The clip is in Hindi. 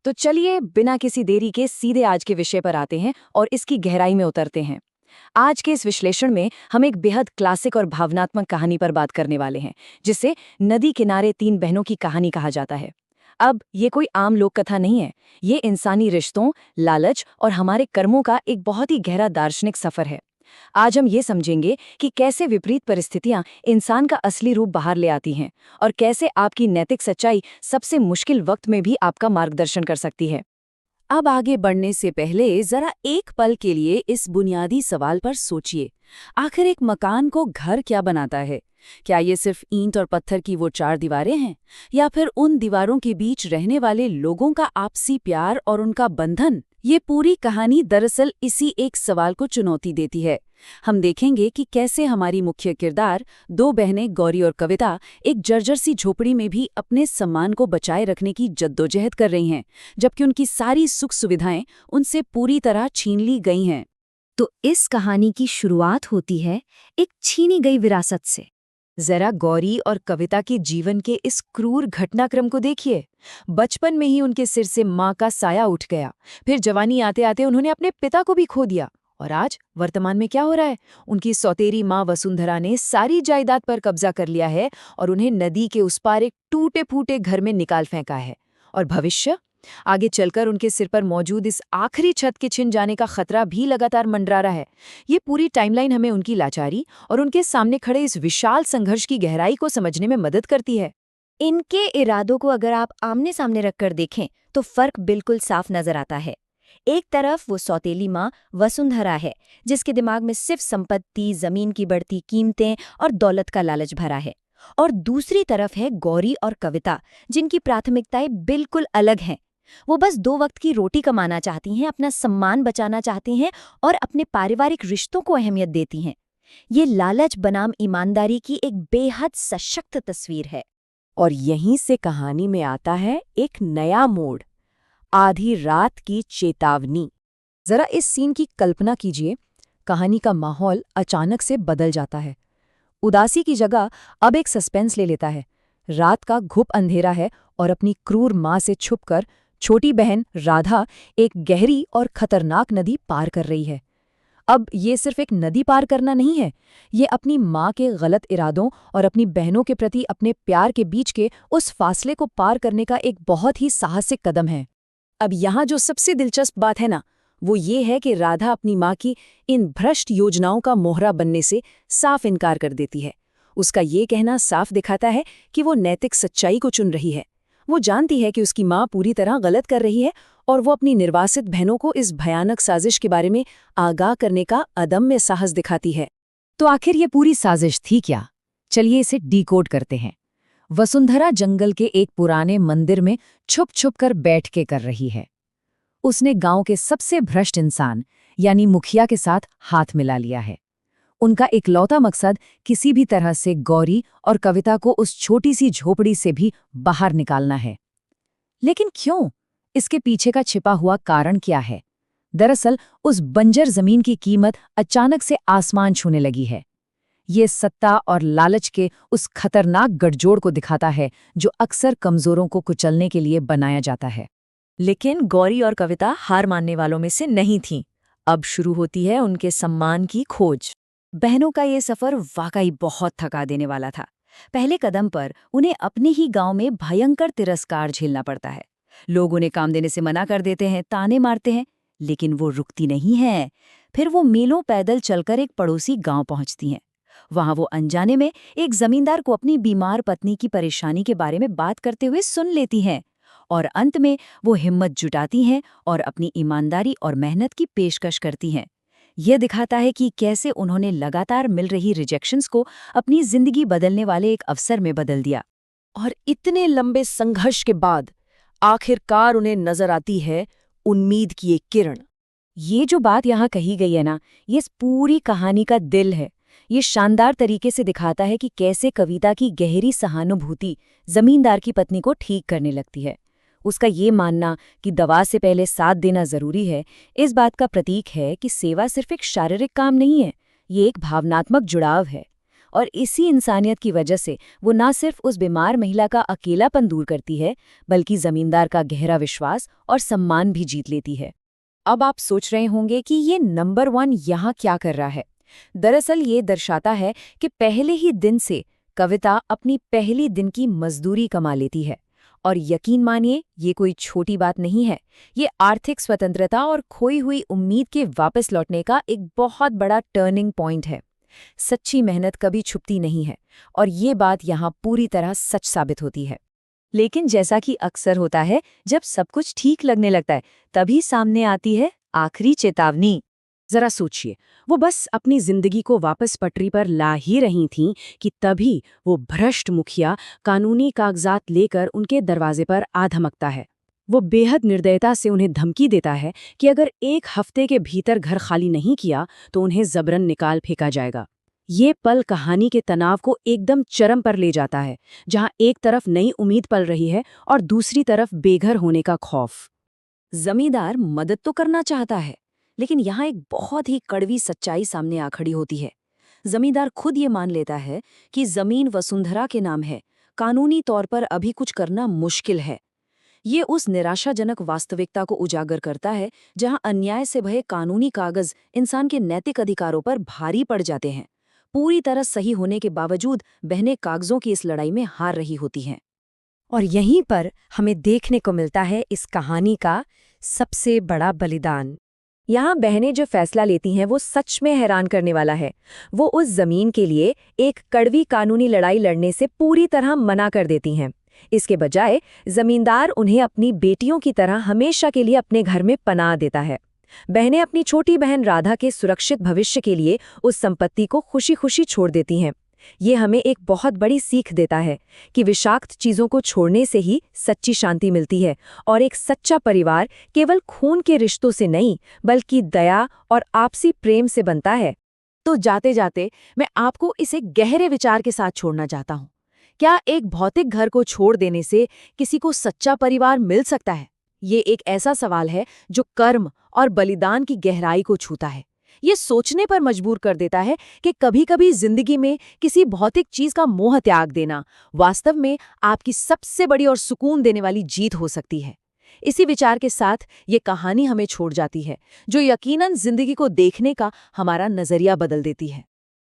तो चलिए बिना किसी देरी के सीधे आज के विषय पर आते हैं और इसकी गहराई में उतरते हैं। आज के इस विश्लेषण में हम एक बेहद क्लासिक और भावनात्मक कहानी पर बात करने वाले हैं, जिसे नदी किनारे तीन बहनों की कहानी कहा जाता है। अब ये कोई आम लोक कथा नहीं है, ये इंसानी रिश्तों, लालच और हमारे कर्मों का एक बहुत ही गहरा दार्शनिक सफर है। आज हम ये समझेंगे कि कैसे विपरीत परिस्थितियां इंसान का असली रूप बाहर ले आती हैं और कैसे आपकी नैतिक सच्चाई सबसे मुश्किल वक्त में भी आपका मार्गदर्शन कर सकती है। अब आगे बढ़ने से पहले जरा एक पल के लिए इस बुनियादी सवाल पर सोचिए। आखिर एक मकान को घर क्या बनाता है? क्या ये सिर्फ ईंट और पत्थर की वो चार दीवारें हैं, या फिर उन दीवारों के बीच रहने वाले लोगों का आपसी प्यार और उनका बंधन? ये पूरी कहानी दरअसल इसी एक सवाल को चुनौती देती है। हम देखेंगे कि कैसे हमारी मुख्य किरदार, दो बहनें गौरी और कविता, एक जर्जर सी झोपड़ी में भी अपने सम्मान को बचाए रखने की जद्दोजहद कर रही हैं, जबकि उनकी सारी सुख सुविधाएं उनसे पूरी तरह छीन ली गई हैं। तो इस कहानी की शुरुआत होती है एक छीनी गई विरासत से। जरा गौरी और कविता के जीवन के इस क्रूर घटनाक्रम को देखिए। बचपन में ही उनके सिर से माँ का साया उठ गया, फिर जवानी आते आते उन्होंने अपने पिता को भी खो दिया, और आज वर्तमान में क्या हो रहा है? उनकी सौतेरी माँ वसुंधरा ने सारी जायदाद पर कब्जा कर लिया है और उन्हें नदी के उस पार एक टूटे फूटे घर में निकाल फेंका है। और भविष्य? आगे चलकर उनके सिर पर मौजूद इस आखिरी छत के छिन जाने का खतरा भी लगातार मंडरा रहा है। ये पूरी टाइमलाइन हमें उनकी लाचारी और उनके सामने खड़े इस विशाल संघर्ष की गहराई को समझने में मदद करती है। इनके इरादों को अगर आप आमने सामने रखकर देखें तो फर्क बिल्कुल साफ नजर आता है। एक तरफ वो सौतेली माँ वसुंधरा है, जिसके दिमाग में सिर्फ संपत्ति, जमीन की बढ़ती कीमतें और दौलत का लालच भरा है। और दूसरी तरफ है गौरी और कविता, जिनकी प्राथमिकताएं बिल्कुल अलग हैं। वो बस 2 वक्त की रोटी कमाना चाहती हैं, अपना सम्मान बचाना चाहती हैं और अपने पारिवारिक रिश्तों को अहमियत देती हैं। ये लालच बनाम ईमानदारी की एक बेहद सशक्त तस्वीर है। और यहीं से कहानी में आता है एक नया मोड़, आधी रात की चेतावनी। जरा इस सीन की कल्पना कीजिए। कहानी का माहौल अचानक से बदल जाता है। उदासी की जगह अब एक सस्पेंस ले लेता है। रात का घुप अंधेरा है और अपनी क्रूर माँ से छुपकर छोटी बहन राधा एक गहरी और खतरनाक नदी पार कर रही है। अब ये सिर्फ एक नदी पार करना नहीं है, ये अपनी माँ के गलत इरादों और अपनी बहनों के प्रति अपने प्यार के बीच के उस फासले को पार करने का एक बहुत ही साहसिक कदम है। अब यहाँ जो सबसे दिलचस्प बात है ना, वो ये है कि राधा अपनी माँ की इन भ्रष्ट योजनाओं का मोहरा बनने से साफ इनकार कर देती है। उसका ये कहना साफ दिखाता है कि वो नैतिक सच्चाई को चुन रही है। वो जानती है कि उसकी माँ पूरी तरह गलत कर रही है और वो अपनी निर्वासित बहनों को इस भयानक साजिश के बारे में आगाह करने का अदम्य साहस दिखाती है। तो आखिर ये पूरी साजिश थी क्या? चलिए इसे डिकोड करते हैं। वसुंधरा जंगल के एक पुराने मंदिर में छुप छुप कर बैठ के कर रही है। उसने गांव के सबसे भ्रष्ट इंसान यानी मुखिया के साथ हाथ मिला लिया है। उनका इकलौता मकसद किसी भी तरह से गौरी और कविता को उस छोटी सी झोपड़ी से भी बाहर निकालना है। लेकिन क्यों? इसके पीछे का छिपा हुआ कारण क्या है? दरअसल उस बंजर जमीन की कीमत अचानक से आसमान छूने लगी है। ये सत्ता और लालच के उस खतरनाक गठजोड़ को दिखाता है जो अक्सर कमजोरों को कुचलने के लिए बनाया जाता है। लेकिन गौरी और कविता हार मानने वालों में से नहीं थीं। अब शुरू होती है उनके सम्मान की खोज। बहनों का ये सफर वाकई बहुत थका देने वाला था। पहले कदम पर उन्हें अपने ही गांव में भयंकर तिरस्कार झेलना पड़ता है। लोग उन्हें काम देने से मना कर देते हैं, ताने मारते हैं, लेकिन वो रुकती नहीं है। फिर वो मीलों पैदल चलकर एक पड़ोसी गांव पहुंचती हैं। वहां वो अनजाने में एक जमींदार को अपनी बीमार पत्नी की परेशानी के बारे में बात करते हुए सुन लेती हैं, और अंत में वो हिम्मत जुटाती हैं और अपनी ईमानदारी और मेहनत की पेशकश करती हैं। यह दिखाता है कि कैसे उन्होंने लगातार मिल रही रिजेक्शंस को अपनी जिंदगी बदलने वाले एक अवसर में बदल दिया। और इतने लंबे संघर्ष के बाद आखिरकार उन्हें नजर आती है उम्मीद की एक किरण। ये जो बात यहाँ कही गई है ना, ये इस पूरी कहानी का दिल है। ये शानदार तरीके से दिखाता है कि कैसे कविता की गहरी सहानुभूति जमींदार की पत्नी को ठीक करने लगती है। उसका ये मानना कि दवा से पहले साथ देना जरूरी है, इस बात का प्रतीक है कि सेवा सिर्फ एक शारीरिक काम नहीं है, ये एक भावनात्मक जुड़ाव है। और इसी इंसानियत की वजह से वो ना सिर्फ उस बीमार महिला का अकेलापन दूर करती है, बल्कि जमींदार का गहरा विश्वास और सम्मान भी जीत लेती है। अब आप सोच रहे होंगे कि ये नंबर 1 यहाँ क्या कर रहा है। दरअसल ये दर्शाता है कि पहले ही दिन से कविता अपनी पहली दिन की मजदूरी कमा लेती है। और यकीन मानिए, ये कोई छोटी बात नहीं है। ये आर्थिक स्वतंत्रता और खोई हुई उम्मीद के वापस लौटने का एक बहुत बड़ा टर्निंग पॉइंट है। सच्ची मेहनत कभी छुपती नहीं है, और ये बात यहाँ पूरी तरह सच साबित होती है। लेकिन जैसा कि अक्सर होता है, जब सब कुछ ठीक लगने लगता है, तभी सामने आती है आखिरी चेतावनी। जरा सोचिए, वो बस अपनी जिंदगी को वापस पटरी पर ला ही रही थीं कि तभी वो भ्रष्ट मुखिया कानूनी कागजात लेकर उनके दरवाजे पर आ धमकता है। वो बेहद निर्दयता से उन्हें धमकी देता है कि अगर 1 हफ्ते के भीतर घर खाली नहीं किया तो उन्हें जबरन निकाल फेंका जाएगा। ये पल कहानी के तनाव को एकदम चरम पर ले जाता है, जहां एक तरफ नई उम्मीद पल रही है और दूसरी तरफ बेघर होने का खौफ। जमींदार मदद तो करना चाहता है, लेकिन यहाँ एक बहुत ही कड़वी सच्चाई सामने आ खड़ी होती है। जमींदार खुद ये मान लेता है कि जमीन वसुंधरा के नाम है, कानूनी तौर पर अभी कुछ करना मुश्किल है। ये उस निराशाजनक वास्तविकता को उजागर करता है जहां अन्याय से भये कानूनी कागज इंसान के नैतिक अधिकारों पर भारी पड़ जाते हैं। पूरी तरह सही होने के बावजूद बहनें कागजों की इस लड़ाई में हार रही होती हैं। और यहीं पर हमें देखने को मिलता है इस कहानी का सबसे बड़ा बलिदान। यहाँ बहनें जो फैसला लेती हैं वो सच में हैरान करने वाला है। वो उस जमीन के लिए एक कड़वी कानूनी लड़ाई लड़ने से पूरी तरह मना कर देती हैं। इसके बजाय जमींदार उन्हें अपनी बेटियों की तरह हमेशा के लिए अपने घर में पनाह देता है। बहनें अपनी छोटी बहन राधा के सुरक्षित भविष्य के लिए उस संपत्ति को खुशी खुशी छोड़ देती हैं। ये हमें एक बहुत बड़ी सीख देता है कि विषाक्त चीजों को छोड़ने से ही सच्ची शांति मिलती है, और एक सच्चा परिवार केवल खून के रिश्तों से नहीं, बल्कि दया और आपसी प्रेम से बनता है। तो जाते जाते मैं आपको इसे गहरे विचार के साथ छोड़ना चाहता हूँ। क्या एक भौतिक घर को छोड़ देने से किसी को सच्चा परिवार मिल सकता है? ये एक ऐसा सवाल है जो कर्म और बलिदान की गहराई को छूता है। ये सोचने पर मजबूर कर देता है कि कभी-कभी जिंदगी में किसी भौतिक चीज का मोह त्याग देना वास्तव में आपकी सबसे बड़ी और सुकून देने वाली जीत हो सकती है। इसी विचार के साथ ये कहानी हमें छोड़ जाती है, जो यकीनन जिंदगी को देखने का हमारा नजरिया बदल देती है।